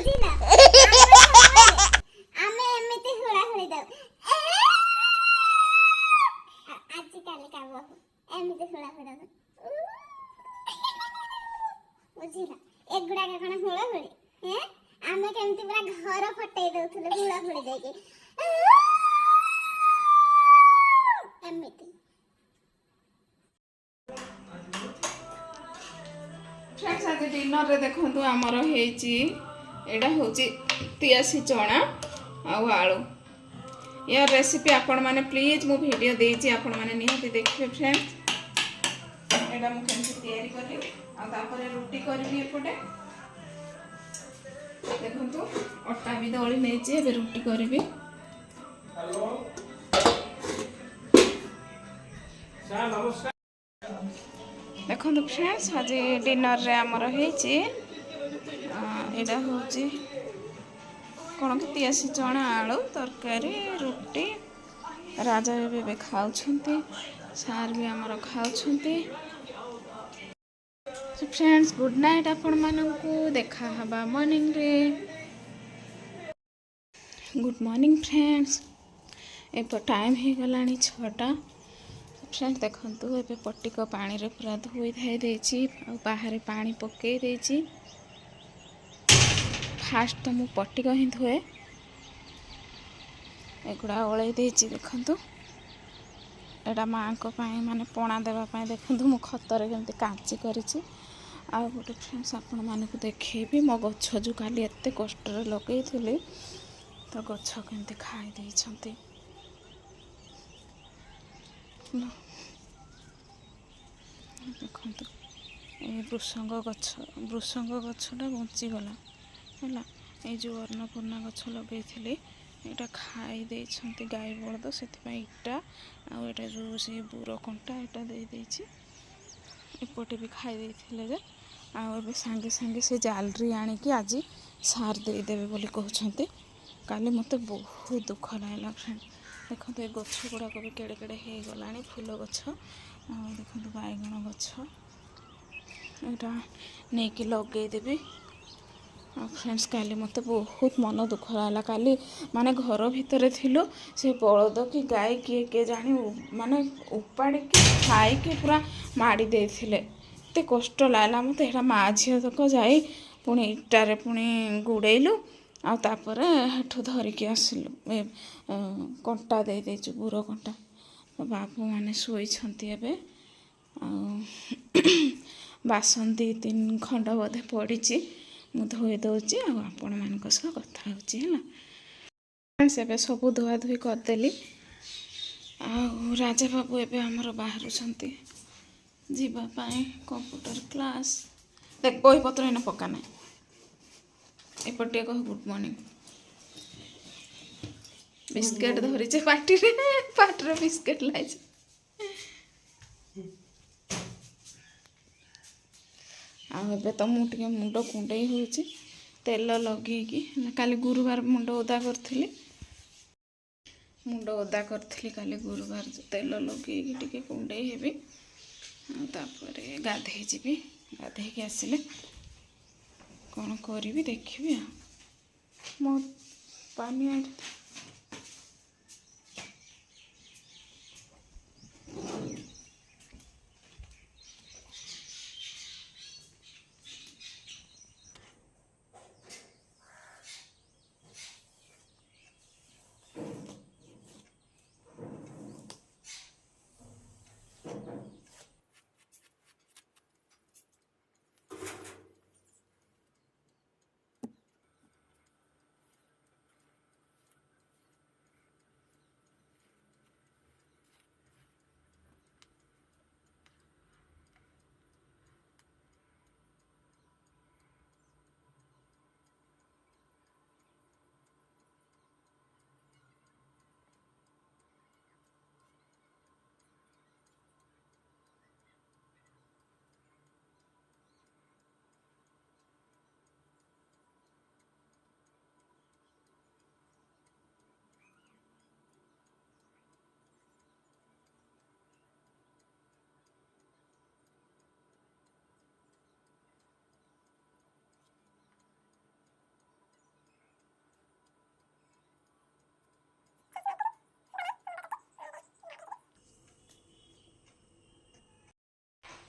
ବୁଝିଲା ଆମେ ଏମିତି ହୁଳା ହୁଳି ଦଉ ଆଜି କାଲି କାମ ଏମିତି ହୁଳା ହୁଳି ଦଉ ବୁଝିଲା ଏଗୁଡାକ କଣ ହୁଳା ହୁଳି ଆମେ କେମିତି ପୁରା ଘର ଫଟେଇ ଦଉଥିଲେ ହୁଳା ହୁଳି ଦେଇକି ଏମିତି फ्रेंड्स आज डिनर रे देखंतु हमर हेची एडा होची तियासी चना आउ आलू यार रेसिपी आपण माने प्लीज मो वीडियो देची आपण माने निहाती देखिबे फ्रेंड्स एडा मु केमति तयारी करली आ तापरे रोटी करबी एपटे देखंतु अट्टा भी दळी नेची एबे रोटी करबी हेलो सा नमस्कार देखो फ्रेंड्स आज डिनर रे आमर होईची एडा होची कौन कि तियासी चना आलू तरकारी रोटी राजा भी खाऊछंती सार भी आमर खाऊछंती फ्रेंड्स गुड नाइट आपण माननकु देखा हबा मॉर्निंग रे good morning friends app time हो गलानी 6टा फ्रेंड्स देखंतु एबे पट्टिक पानी रे पूरा धोई धाई देछि आ बाहर पानी पकई देछि फास्ट तो मु पट्टिक ही धोए एगुड़ा ओलै देछि देखंतु एटा माँ को पाई माने पणा देवा पाई देखंतु मु खतरे केमति कांची करिछि आ गोटे फ्रेंड्स आपण मानकु देखैबी मो गछ जो काली एते कष्ट रे लगैथिली तो गछ केमति खाई देइछंती देखंतु ए वृषंग गछटा बंचीगला है जो अन्नपूर्णा गछ लगे यहाँ खाई देइछंती गाई बलद से इटा आटा जो से बुर कंटा यहाँ दे देछि एपटे भी खाई देइथिले जे आबे सांगे सांगे से जालरी आनिकी आज सार देदेवे बोली कहते काली मते बहुत दुख लागला फ्रेंड देखो ये गछ गुड़ाक भी केड़े केड़े हो गला फूल गछ देखो बैगण गछ यहाँ नहीं कि लगेदेवी फ्रेंड्स काली मते बहुत मन दुख लागला काली माने घर भितर थिलु से बलद कि गाय किए किए जानी माने उपाड़ी खाई के पूरा माड़ी देथिले एते कष्ट लागला मते हेटा माँ झील तक जाई पुणी इटारे पुणी गुड़ेलु आ तापरे हेठु धरिकी आसिलु कंटा दे देछु बुर कंटा बापू माने सोईछंती एबे बासन 2-3 खंड बोधे पड़ी मु धोई दौची आपण मानक सह कथा होची हैला फ्रेंड्स एबे सब धुआ धुई करदेली आ राजा बाबू एबे हमर बाहर छंती जीवा पाए कंप्यूटर क्लास देख बही पत्र एना पका ना एपटे कह गुड मॉर्निंग बिस्किट धरी पार्टी रे बिस्किट लाई आबे तो मुझे मुंड कुंडई होची तेल लगे काली गुरुवार मुंड ओदा करी मुंड ओदा करी काली गुरुवार तेल लगे टिके कुंडई हेबी तापरे गाधे जीवी गाधे आसिले कौन करी देखी मो पानी आठ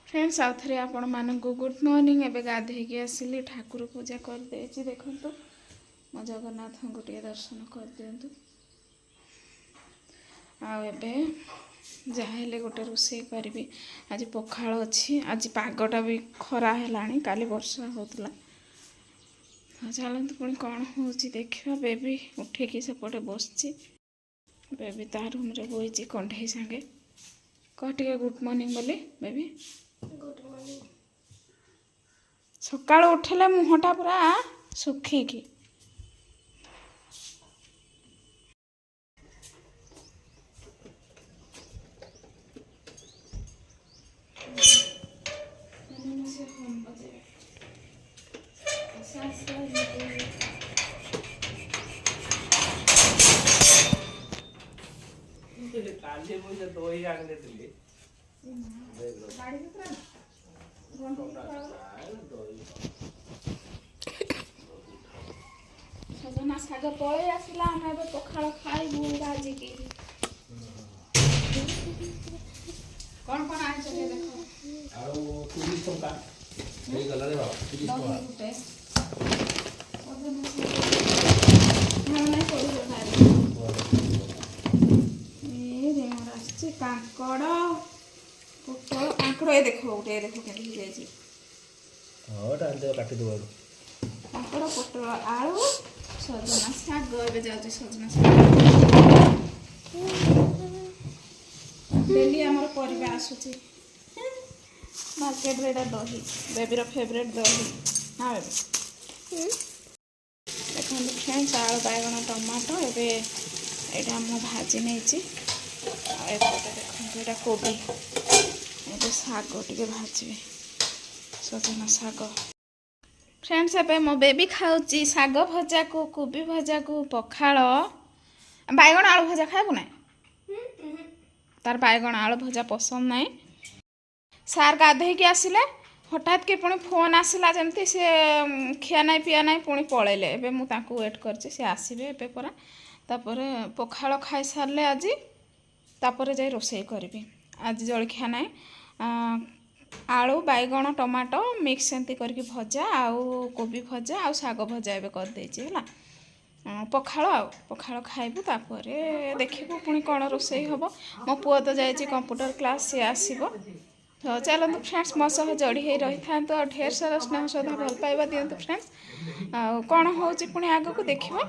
फ्रेंड्स आउ थे आपण मानक गुड मॉर्निंग। एबे गाधेकी आसिली ठाकुर पूजा कर देछि देखंतु मो जगन्नाथ को टे दर्शन कर दियंतु। आ एबे जाहेले गोटे रोषे करी आज पखाल अच्छी। आज पागटा भी खरा है काली वर्षा होता। चलते पुणी कौन हो देखा। बेबी उठेकी सेपटे बसची बेबी ता रूम रे बही कंढे सांगे कह टे गुड मॉर्निंग बोली बेबी गुड मॉर्निंग। सकाल उठले मुहटा पूरा सुखीकी सजना शाग पलि आसला आम ए पखाल खाइबू भाजिकी। कौन कौन आइछ देखो आरो 30 टका हे गला रे बाबा 30 टका रुपए नहीं पड़ो भाई ए रे मोर आछि काकड़ पोटल काकड़ ए देखो केली जाई हां डाल काटी दो काकड़ पोटल आलू सजना शाग ए जाउछि सजना शाग डेली आमर परिवार आसुची मार्केट रे दही बेबीर फेवरेट दही हाँ बेबी देखो फ्रेंड्स आलू बैगन टमाटो एबे एटा मु भाजी नहीं एपटे देखो एटा कोबी एबे शाग टिके भाजबे सजना शाग। फ्रेंड्स एबे मो बेबी खाऊची शाग भजा को कोबी भजा को पखाल बैगन आलू भजा खाबू ना तार बैगन आलू भजा पसंद नहीं। सार गाधेकी आसिले हठात के पुणी फोन आसला जमती से खिया नहीं पिया नहीं पुणी पलैले एबे मु तांको वेट करछि से आसीबे एबे परा तापरे पखाल खाई सारले आज तापरे जाई रोसई करबी। आज जलखिया नहीं आलू बैगन टमाटो मिक्स एंती करके भजा आउ कोबी भजा आउ शाग भजा एबे कर देछि हला पखाल खाइबू तापरे देखिबू पुणी कौन रोसई हबो। मो पुओ तो जाइछि कंप्यूटर क्लास से आसीबो। तो चलते फ्रेंड्स मो सह जोड़ी हो रही था ढेर सारा स्नेह श्रद्धा भल पाइबा दिंतु फ्रेंड्स आ कौन हो पुणी आग को देखिबा।